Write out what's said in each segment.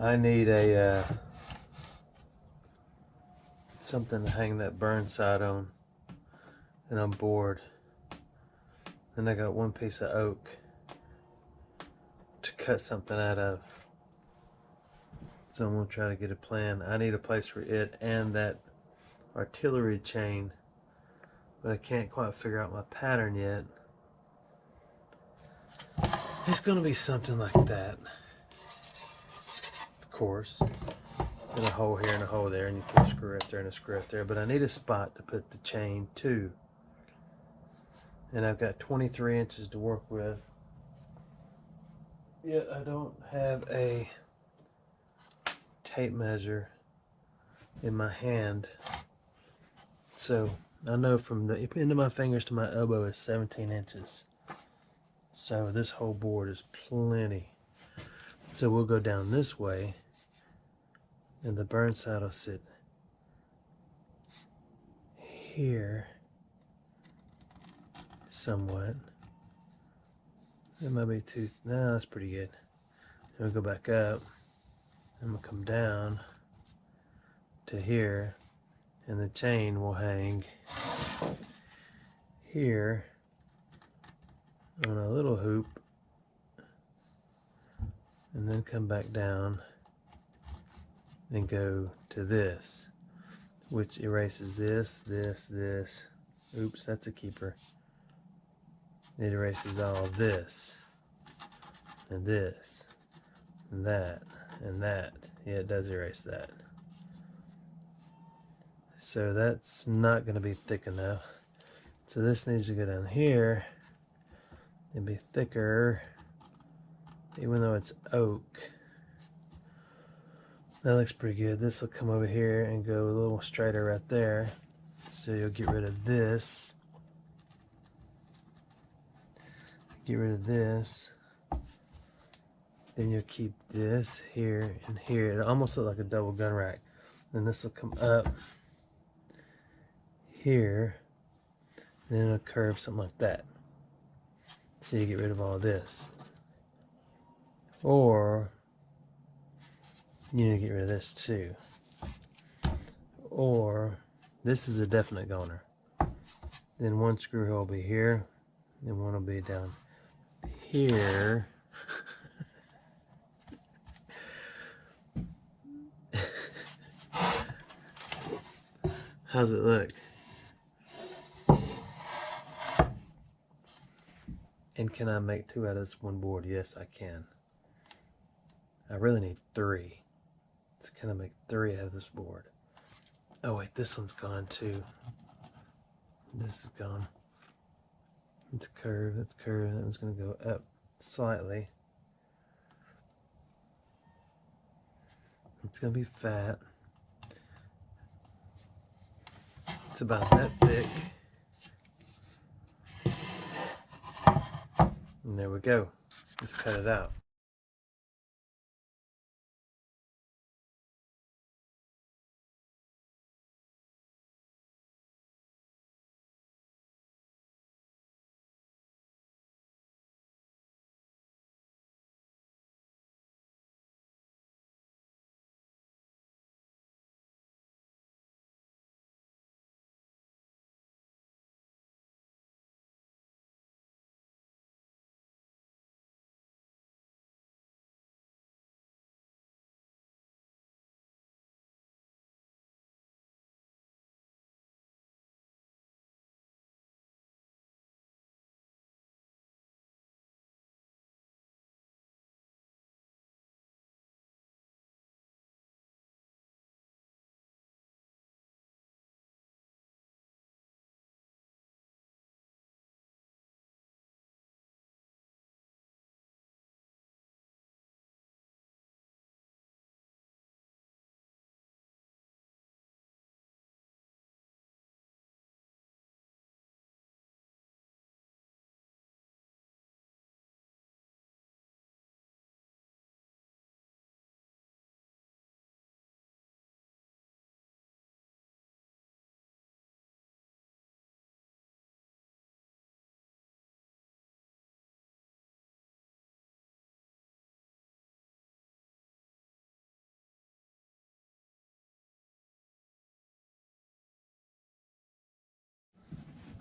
I need a something to hang that Burnside on, and I'm bored. And I got one piece of oak to cut something out of. So I'm gonna try to get a plan. I need a place for it and that artillery chain, but I can't quite figure out my pattern yet. It's gonna be something like that, of course. And a hole here and a hole there, and you put a screw right there and a screw right there. But I need a spot to put the chain to. And I've got 23 inches to work with. Yet I don't have a tape measure in my hand. So I know from the end of my fingers to my elbow is 17 inches. So this whole board is plenty. So we'll go down this way, and the Burnside will sit here somewhat. That might be too, no, that's pretty good. Then we'll go back up, and we'll come down to here, and the chain will hang here on a little hoop, and then come back down and go to this, which erases this. Oops, that's a keeper. It erases all this, and this, and that, and that. Yeah, it does erase that. So that's not going to be thick enough. So this needs to go down here and be thicker, even though it's oak. That looks pretty good. This will come over here and go a little straighter right there. So you'll get rid of this. Get rid of this. Then you'll keep this here and here. It almost looks like a double gun rack. Then this will come up here. Then it'll curve something like that. So you get rid of all this. Or you need to get rid of this too. Or this is a definite goner. Then one screw hole will be here. Then one will be down here. How's it look? And can I make two out of this one board? Yes, I can. I really need three. So can I make three out of this board? Oh wait, this one's gone too. This is gone. It's curved, that's curved. That one's gonna go up slightly. It's gonna be fat. It's about that thick. And there we go. Let's cut it out.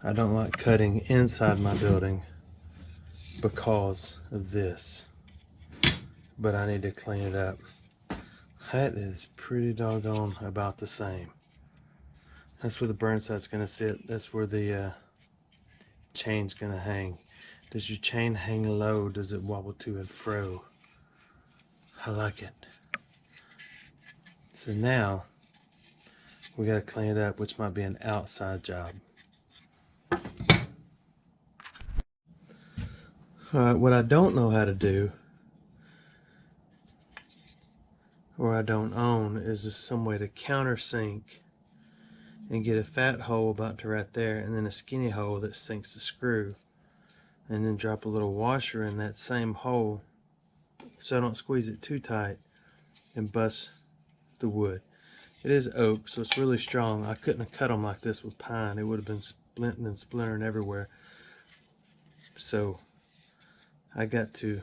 I don't like cutting inside my building because of this, but I need to clean it up. That is pretty doggone about the same. That's where the Burnside's gonna sit. That's where the chain's gonna hang. Does your chain hang low? Does it wobble to and fro? I like it. So now we gotta clean it up, which might be an outside job. Alright, what I don't know how to do, or I don't own, is just some way to countersink and get a fat hole about to right there, and then a skinny hole that sinks the screw, and then drop a little washer in that same hole so I don't squeeze it too tight and bust the wood. It is oak, so it's really strong. I couldn't have cut them like this with pine. It would have been splinting and splintering everywhere. So I got to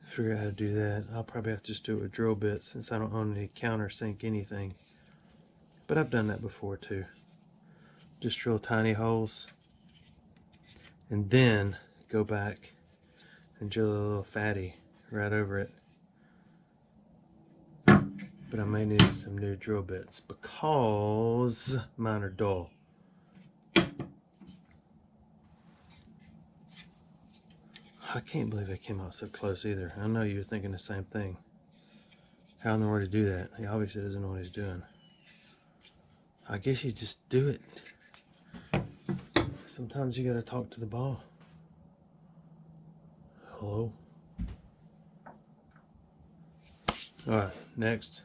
figure out how to do that. I'll probably have to just do it with drill bits since I don't own any countersink anything. But I've done that before too. Just drill tiny holes and then go back and drill a little fatty right over it. But I may need some new drill bits because mine are dull. I can't believe I came out so close either. I know you're thinking the same thing. How in the world to do that? He obviously doesn't know what he's doing. I guess you just do it. Sometimes you gotta talk to the ball. Hello? Alright, next.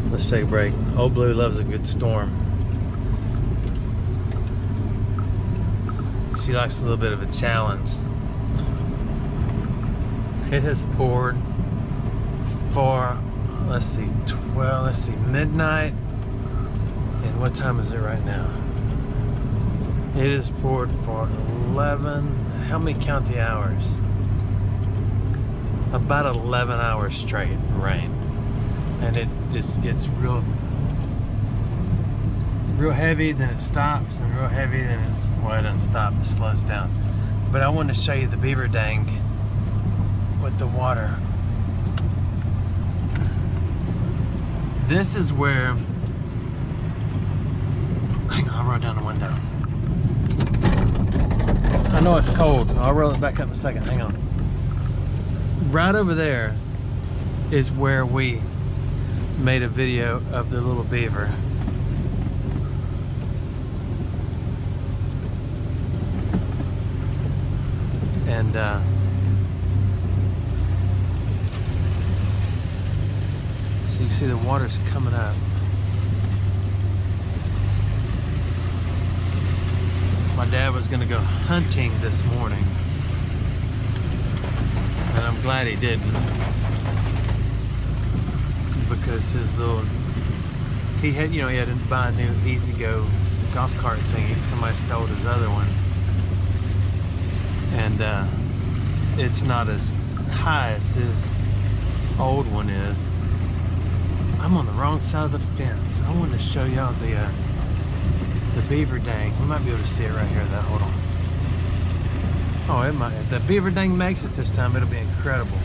Let's take a break. Old Blue loves a good storm. She likes a little bit of a challenge. It has poured for, midnight. And what time is it right now? It has poured for 11, help me count the hours. About 11 hours straight rain. And it just gets real heavy, then it stops, and real heavy, then it doesn't stop, it slows down. But I want to show you the beaver dam with the water. This is where, hang on, I'll roll down the window. I know it's cold, I'll roll it back up in a second, hang on. Right over there is where we made a video of the little beaver. And so you can see the water's coming up. My dad was gonna go hunting this morning, and I'm glad he didn't, because his little, he had to buy a new Easy Go golf cart thingy. Somebody stole his other one, and it's not as high as his old one is. I'm on the wrong side of the fence. I wanted to show y'all the beaver dam. We might be able to see it right here though. Hold on. Oh, it might. If the beaver dam makes it this time, it'll be incredible.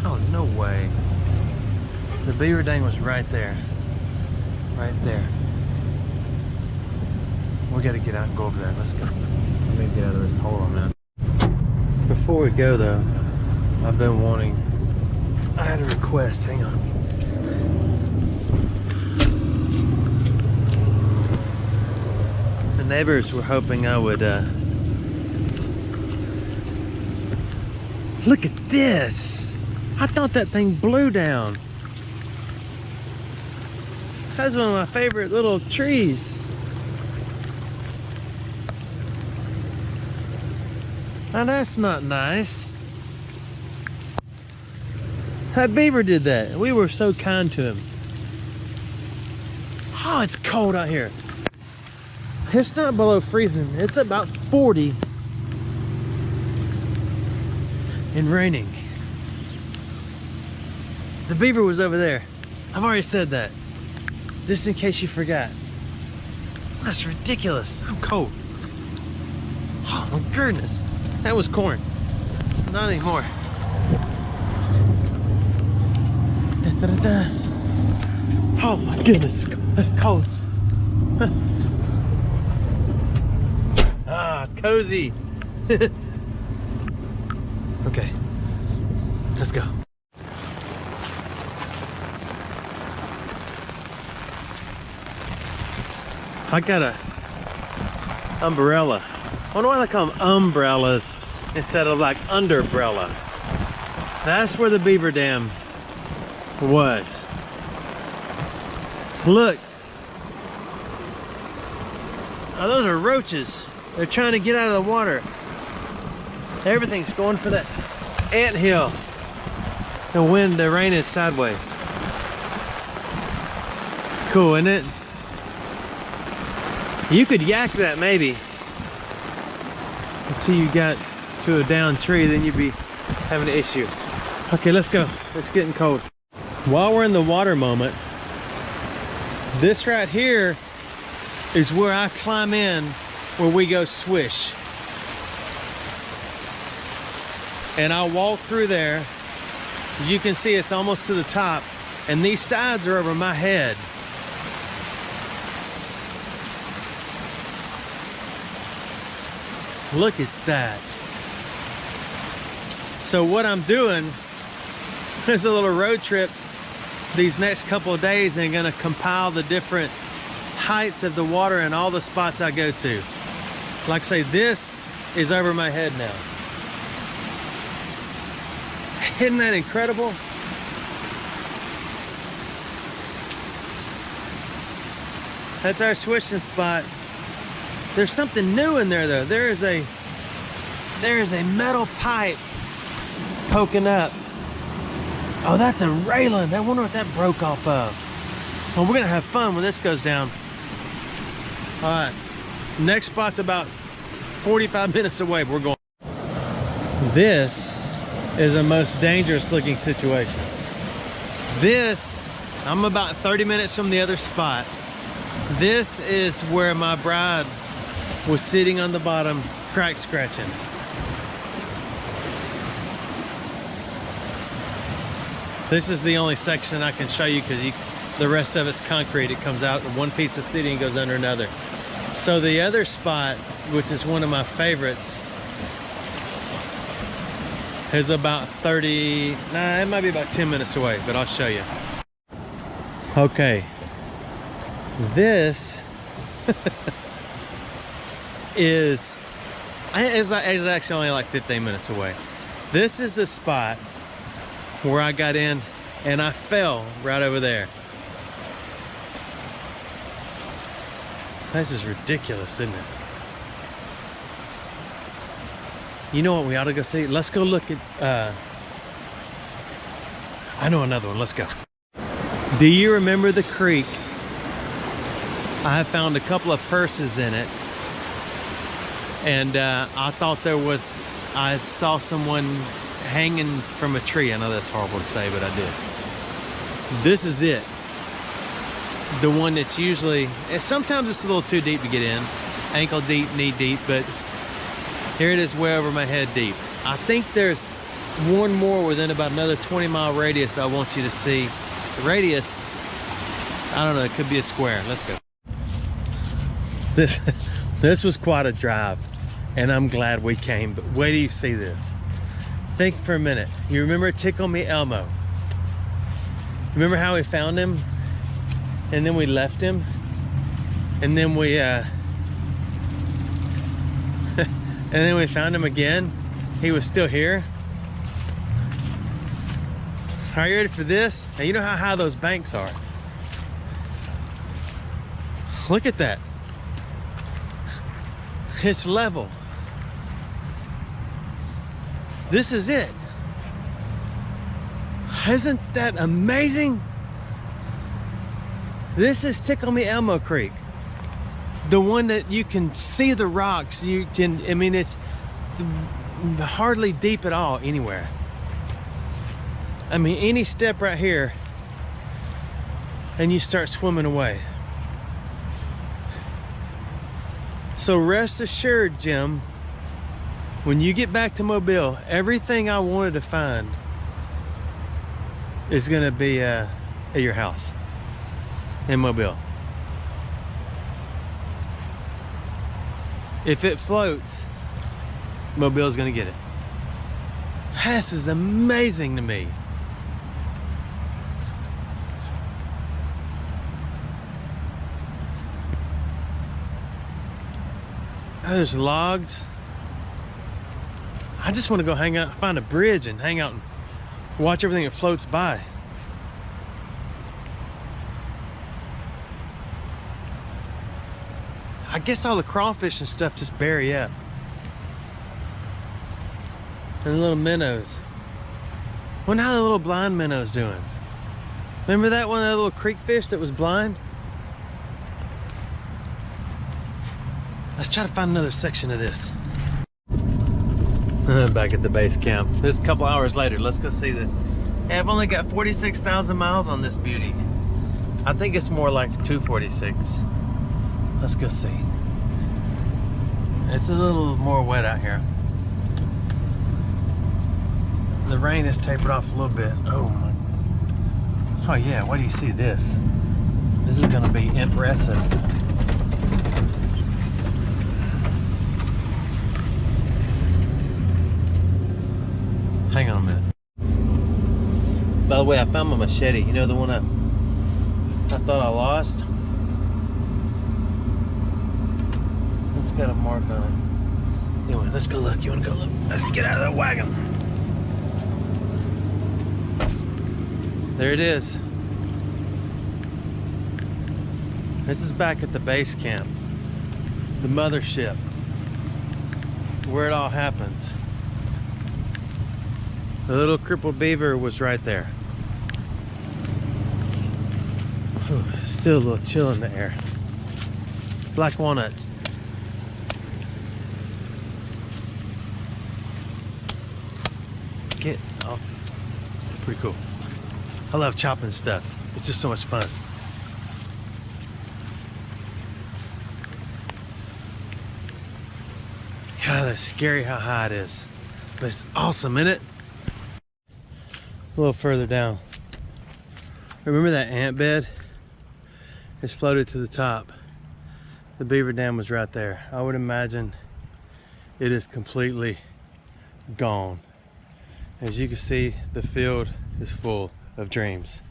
Oh, no way. The beaver dam was right there. Right there. We gotta get out and go over there. Let's go. Let me get out of this hole I'm in. Before we go though, I've been wanting, I had a request, hang on. The neighbors were hoping I would, look at this! I thought that thing blew down. That's one of my favorite little trees. Now that's not nice. That beaver did that. We were so kind to him. Oh, it's cold out here. It's not below freezing. It's about 40 and raining. The beaver was over there. I've already said that. just in case you forgot. That's ridiculous. I'm cold. Oh my goodness. That was corn. Not anymore. Da, da, da, da. Oh my goodness. That's cold. Ah, cozy. Okay. Let's go. I got a umbrella. I wonder why they call them umbrellas instead of like underbrella. That's where the beaver dam was. Look. Oh, those are roaches. They're trying to get out of the water. Everything's going for that anthill. The wind, the rain is sideways. It's cool, isn't it? You could yak that maybe until you got to a down tree, then you'd be having an issue. Okay, let's go. It's getting cold. While we're in the water moment, this right here is where I climb in, where we go swish. And I'll walk through there. As you can see, it's almost to the top, and these sides are over my head. Look at that. So what I'm doing is a little road trip these next couple of days, and gonna compile the different heights of the water and all the spots I go to. Like I say, this is over my head now. Isn't that incredible? That's our Swishn spot. There's something new in there though. There is a metal pipe poking up. Oh, that's a railing. I wonder what that broke off of. Well, we're gonna have fun when this goes down. All right, next spot's about 45 minutes away. We're going. This is a most dangerous looking situation. This, I'm about 30 minutes from the other spot. This is where my bride was sitting on the bottom, crack scratching. This is the only section I can show you because the rest of it's concrete. It comes out in one piece of city and goes under another. So the other spot, which is one of my favorites, is about 30, it might be about 10 minutes away, but I'll show you. Okay, this is actually only like 15 minutes away. This is the spot where I got in and I fell right over there. This is ridiculous, isn't it? You know what we ought to go see? Let's go look at, I know another one, let's go. Do you remember the creek? I have found a couple of purses in it. And I thought I saw someone hanging from a tree. I know that's horrible to say, but I did. This is it. The one that's usually, sometimes it's a little too deep to get in. Ankle deep, knee deep, but here it is way over my head deep. I think there's one more within about another 20-mile radius I want you to see. The radius, I don't know, it could be a square. Let's go. This was quite a drive, and I'm glad we came, but wait till you see this. Think for a minute. You remember Tickle Me Elmo? Remember how we found him? And then we left him? And then we, and then we found him again? He was still here? Are you ready for this? Now you know how high those banks are. Look at that. It's level. This is it. Isn't that amazing? This is Tickle Me Elmo Creek. The one that you can see the rocks. You can, I mean, it's hardly deep at all anywhere. I mean, any step right here, and you start swimming away. So rest assured, Jim, when you get back to Mobile, everything I wanted to find is gonna be at your house in Mobile. If it floats, Mobile's gonna get it. This is amazing to me. Oh, there's logs. I just want to go hang out, find a bridge and hang out and watch everything that floats by. I guess all the crawfish and stuff just bury up. And the little minnows. Wonder how the little blind minnow's doing. Remember that one, that little creek fish that was blind? Let's try to find another section of this. Back at the base camp. This is a couple hours later. Let's go see that. Hey, I've only got 46,000 miles on this beauty. I think it's more like 246. Let's go see. It's a little more wet out here. The rain has tapered off a little bit. Oh my. Oh yeah, what do you see this? This is gonna be impressive. Hang on a minute. By the way, I found my machete. You know the one I thought I lost? It's got a mark on it. Anyway, let's go look. You wanna go look? Let's get out of the wagon. There it is. This is back at the base camp. The mothership. Where it all happens. The little crippled beaver was right there. Whew, still a little chill in the air. Black walnuts. Get off. Pretty cool. I love chopping stuff. It's just so much fun. God, that's scary how high it is. But it's awesome, isn't it? A little further down. Remember that ant bed? It's floated to the top. The beaver dam was right there. I would imagine it is completely gone. As you can see, the field is full of dreams.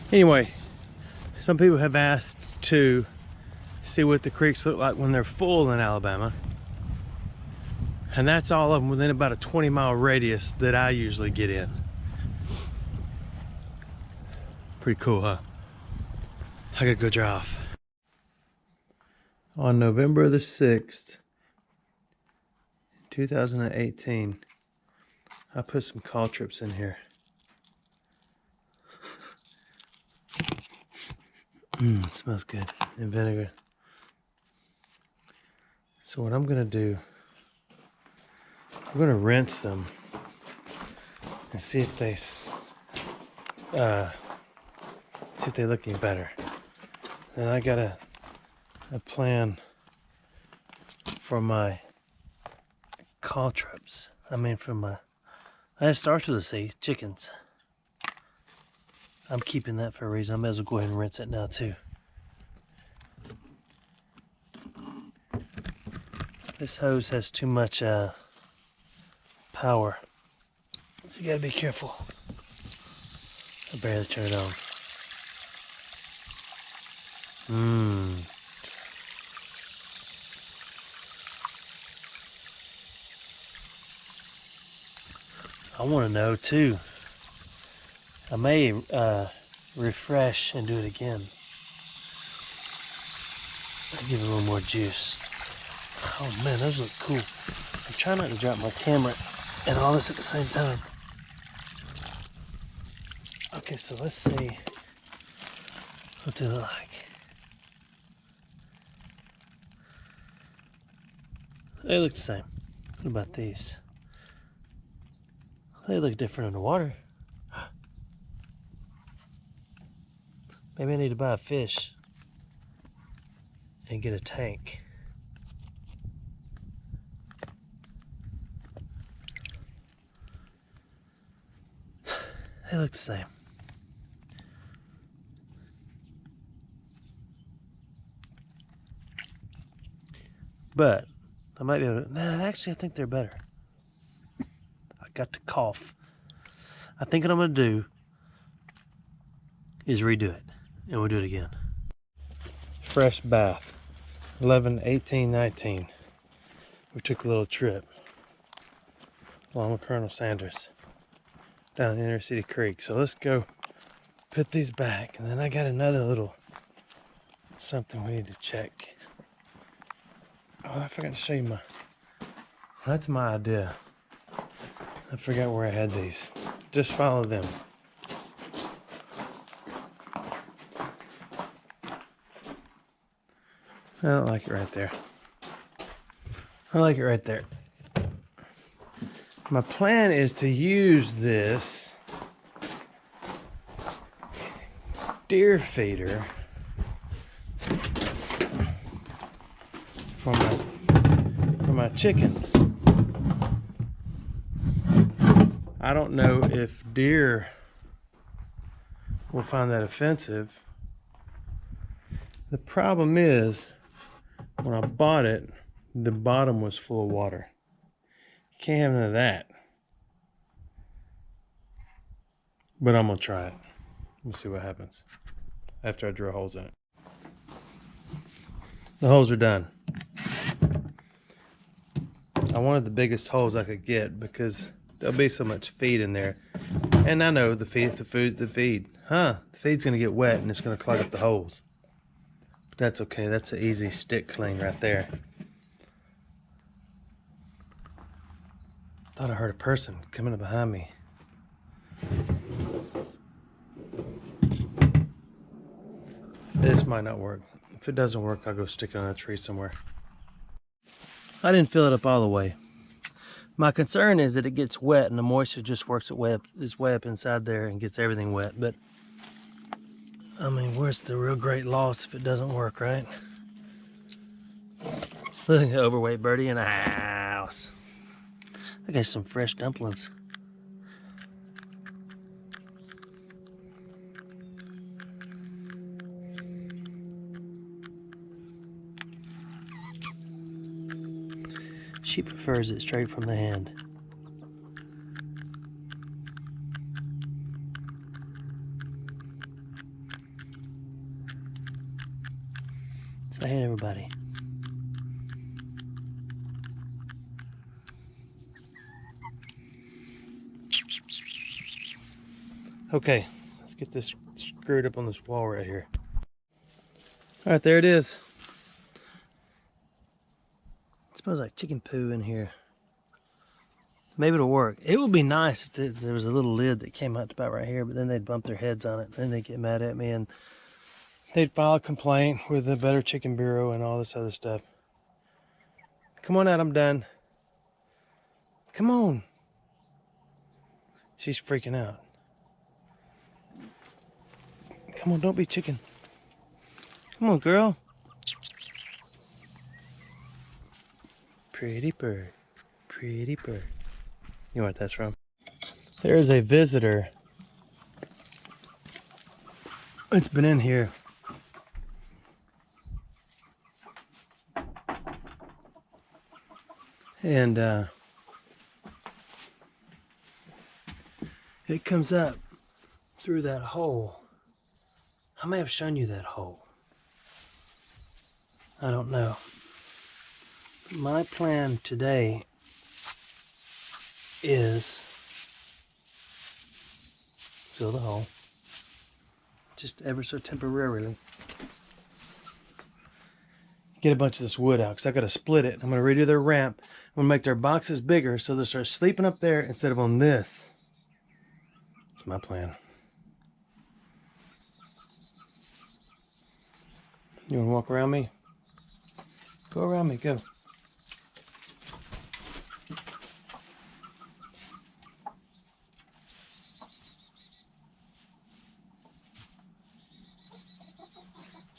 Anyway, some people have asked to see what the creeks look like when they're full in Alabama. And that's all of them within about a 20-mile radius that I usually get in. Pretty cool, huh? I gotta go dry off. On November the 6th, 2018, I put some call trips in here. It smells good. And vinegar. So what I'm gonna do, I'm gonna rinse them and see if they look any better. Then I got a plan for my call trips. It starts with a C, chickens. I'm keeping that for a reason. I may as well go ahead and rinse it now too. This hose has too much power, so you gotta be careful. I barely turn it on. I want to know too. I may refresh and do it again. I'll give it a little more juice. Oh man, those look cool. I'm trying not to drop my camera and all this at the same time. Okay, so let's see what they look like. They look the same. What about these? They look different underwater. Maybe I need to buy a fish and get a tank. They look the same. But I might be able to, nah, actually I think they're better. I got to cough. I think what I'm gonna do is redo it, and we'll do it again. Fresh bath, 11/18/19. We took a little trip along with Colonel Sanders down the Inner City Creek. So let's go put these back, and then I got another little something we need to check. Oh, I forgot to show you my, that's my idea. I forgot where I had these. Just follow them. I don't like it right there. I like it right there. My plan is to use this deer feeder for my chickens. I don't know if deer will find that offensive. The problem is, when I bought it, the bottom was full of water. You can't have none of that. But I'm gonna try it. We'll see what happens after I drill holes in it. The holes are done. I wanted the biggest holes I could get because there'll be so much feed in there. And I know the feed. The feed's gonna get wet and it's gonna clog up the holes. But that's okay, that's an easy stick clean right there. Thought I heard a person coming up behind me. This might not work. If it doesn't work, I'll go stick it on a tree somewhere. I didn't fill it up all the way. My concern is that it gets wet and the moisture just works its way up inside there and gets everything wet. But, I mean, where's the real great loss if it doesn't work, right? Look at the overweight birdie in the house. I got some fresh dumplings. She prefers it straight from the hand. Say hey, everybody. Okay, let's get this screwed up on this wall right here. All right, there it is. It smells like chicken poo in here. Maybe it'll work. It would be nice if there was a little lid that came out about right here, but then they'd bump their heads on it. Then they'd get mad at me and they'd file a complaint with the Better Chicken Bureau and all this other stuff. Come on out, I'm done. Come on. She's freaking out. Come on, don't be chicken. Come on, girl. Pretty bird. Pretty bird. You know what that's from? There's a visitor. It's been in here. And it comes up through that hole. I may have shown you that hole. I don't know. My plan today is fill the hole, just ever so temporarily. Get a bunch of this wood out because I got to split it. I'm going to redo their ramp. I'm going to make their boxes bigger so they'll start sleeping up there instead of on this. That's my plan. You want to walk around me? Go around me, go.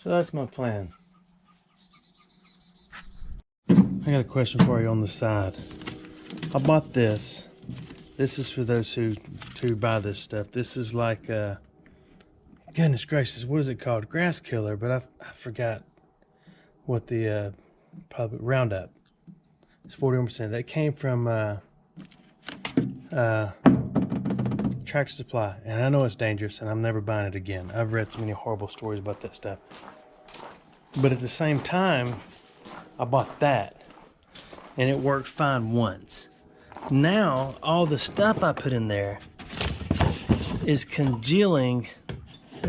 So that's my plan. I got a question for you on the side. I bought this. This is for those who buy this stuff. This is like, goodness gracious, what is it called? Grass killer, but I forgot what the public Roundup. It's 41%. That came from Tractor Supply, and I know it's dangerous, and I'm never buying it again. I've read so many horrible stories about that stuff. But at the same time, I bought that, and it worked fine once. Now, all the stuff I put in there is congealing,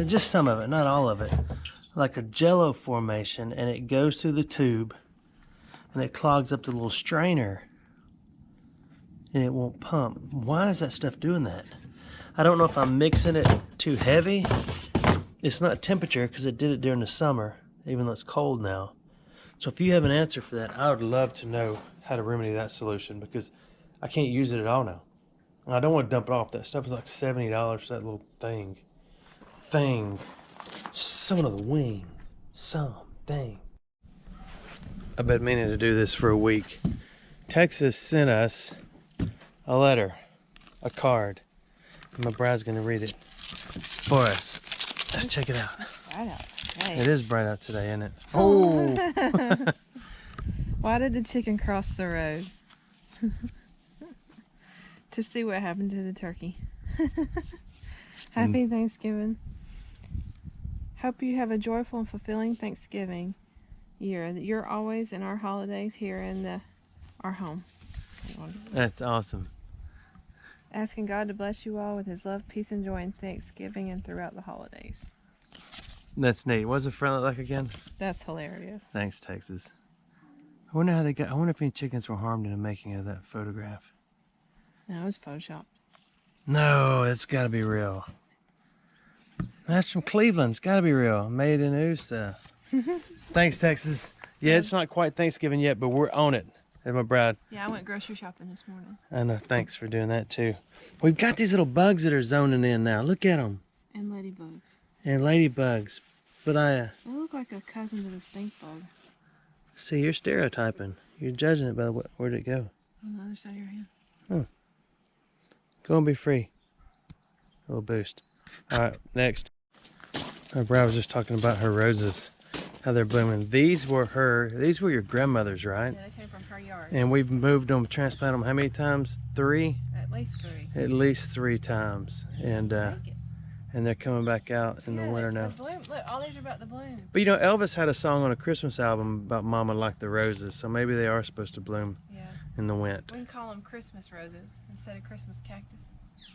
just some of it, not all of it, like a jello formation, and it goes through the tube, and it clogs up the little strainer, and it won't pump. Why is that stuff doing that? I don't know if I'm mixing it too heavy. It's not temperature because it did it during the summer, even though it's cold now. So if you have an answer for that, I would love to know how to remedy that solution, because I can't use it at all now. And I don't want to dump it off. That stuff is like $70 for that little thing. Son of the wing. Something. I've been meaning to do this for a week. Texas sent us a letter, a card. And my bride's gonna read it for us. Let's check it out. It's bright out today. It is bright out today, isn't it? Oh! Why did the chicken cross the road? To see what happened to the turkey. Happy Thanksgiving. Hope you have a joyful and fulfilling Thanksgiving year. That you're always in our holidays here in our home. That's awesome. Asking God to bless you all with his love, peace, and joy in Thanksgiving and throughout the holidays. That's neat. What's the front look like again? That's hilarious. Thanks, Texas. I wonder how they got. I wonder if any chickens were harmed in the making of that photograph. No, it was photoshopped. No, it's got to be real. That's from Cleveland. It's got to be real. Made in USA. Thanks, Texas. Yeah, it's not quite Thanksgiving yet, but we're on it. And my bride. Yeah, I went grocery shopping this morning. I know. Thanks for doing that too. We've got these little bugs that are zoning in now. Look at them. And ladybugs. And ladybugs. But They look like a cousin to the stink bug. see, you're stereotyping. You're judging it by where'd it go. On the other side of your hand. Oh. It's gonna be free. A little boost. All right, next. My bride was just talking about her roses, how they're blooming. These were your grandmother's, right? Yeah, they came from her yard. And we've moved them, transplanted them how many times? 3? At least 3. At least 3 times. And they're coming back out in the winter now. Bloom. Look, all these are about to bloom. But you know, Elvis had a song on a Christmas album about Mama Like the Roses, so maybe they are supposed to bloom in the winter. We can call them Christmas roses instead of Christmas cactus.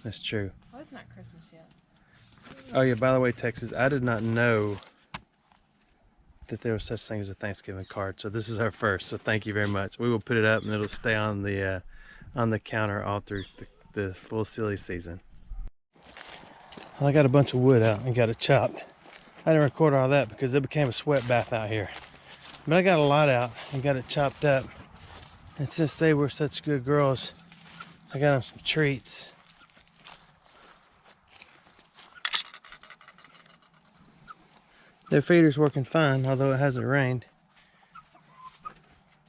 That's true. Well, it's not Christmas yet. Oh yeah, by the way, Texas, I did not know that there was such thing as a Thanksgiving card, so this is our first, so thank you very much. We will put it up and it'll stay on the counter all through the full silly season. Well, I got a bunch of wood out and got it chopped. I didn't record all that because it became a sweat bath out here. But I got a lot out and got it chopped up. And since they were such good girls, I got them some treats. Their feeder's working fine, although it hasn't rained.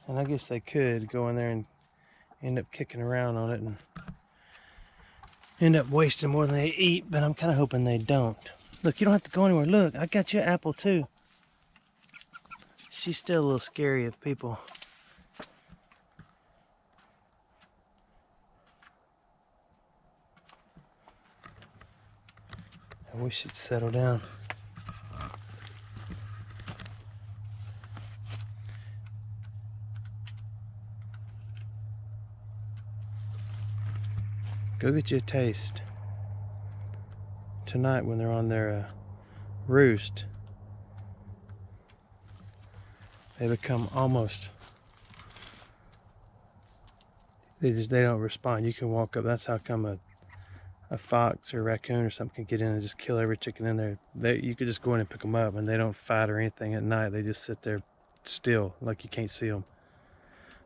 And I guess they could go in there and end up kicking around on it and end up wasting more than they eat, but I'm kind of hoping they don't. Look, you don't have to go anywhere. Look, I got you an apple too. She's still a little scary of people. And we should settle down. Go get you a taste. Tonight when they're on their roost, they become almost, they don't respond. You can walk up, that's how come a fox or a raccoon or something can get in and just kill every chicken in there. You could just go in and pick them up and they don't fight or anything at night. They just sit there still, like you can't see them.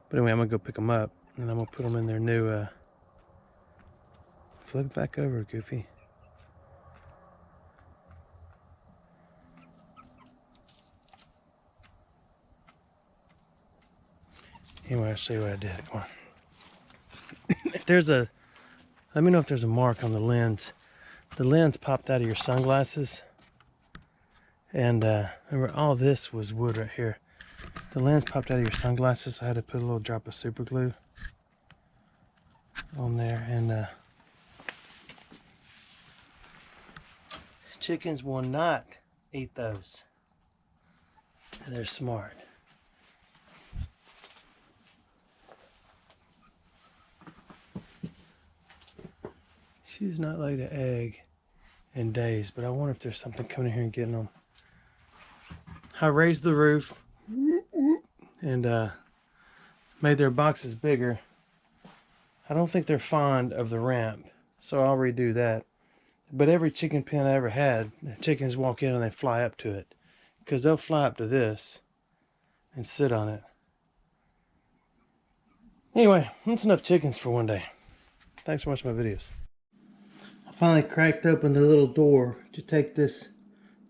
But anyway, I'm gonna go pick them up and I'm gonna put them in their new, flip it back over, Goofy. Anyway, I'll show you what I did. Come on. If there's a, let me know if there's a mark on the lens. The lens popped out of your sunglasses. And remember, all this was wood right here. The lens popped out of your sunglasses. I had to put a little drop of super glue on there. And chickens will not eat those. They're smart. She's not laid an egg in days, but I wonder if there's something coming in here and getting them. I raised the roof and made their boxes bigger. I don't think they're fond of the ramp, so I'll redo that. But every chicken pen I ever had, the chickens walk in and they fly up to it, because they'll fly up to this and sit on it. Anyway, that's enough chickens for one day. Thanks for watching my videos. I finally cracked open the little door to take this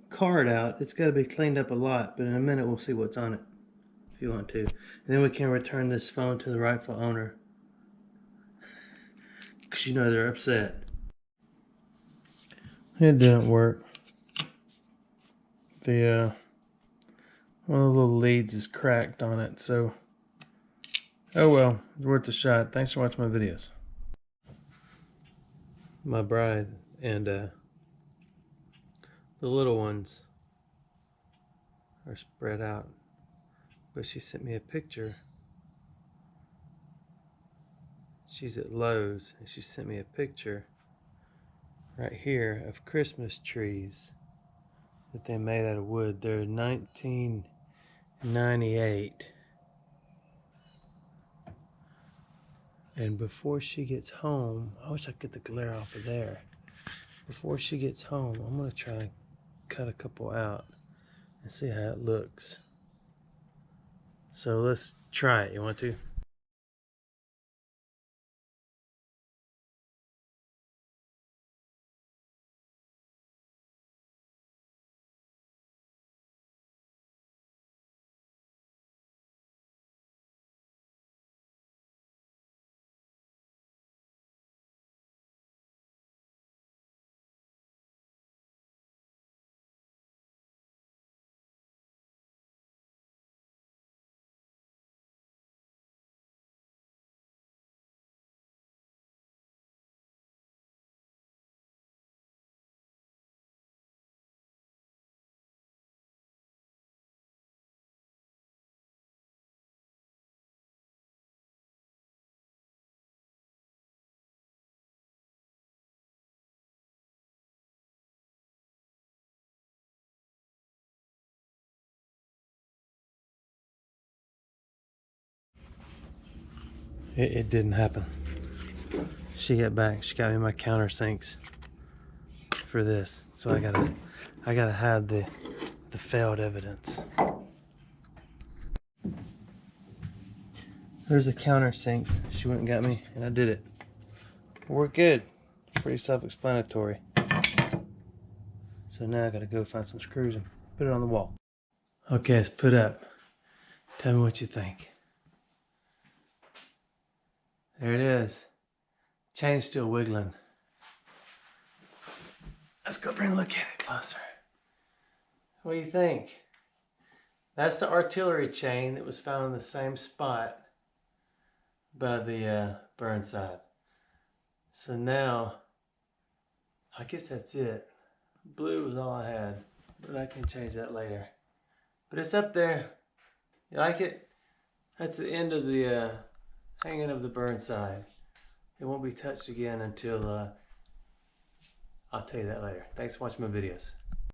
card out. It's got to be cleaned up a lot, but in a minute we'll see what's on it if you want to. And then we can return this phone to the rightful owner, because you know they're upset. It didn't work. The one of the little leads is cracked on it, so oh well, it's worth a shot. Thanks for watching my videos. My bride and the little ones are spread out, but she sent me a picture. She's at Lowe's and she sent me a picture right here of Christmas trees that they made out of wood. They're 1998. And before she gets home, I wish I could get the glare off of there. Before she gets home, I'm gonna try and cut a couple out and see how it looks. So let's try it. You want to? It didn't happen. She got back. She got me my countersinks for this, so I gotta have the failed evidence. There's the countersinks she went and got me, and I did it. We're good. Pretty self-explanatory. So now I gotta go find some screws and put it on the wall. Okay, it's put up. Tell me what you think. There it is. Chain's still wiggling. Let's go bring a look at it closer. What do you think? That's the artillery chain that was found in the same spot by the Burnside. So now, I guess that's it. Blue was all I had, but I can change that later. But it's up there. You like it? That's the end of the hanging of the Burnside. It won't be touched again until, I'll tell you that later. Thanks for watching my videos.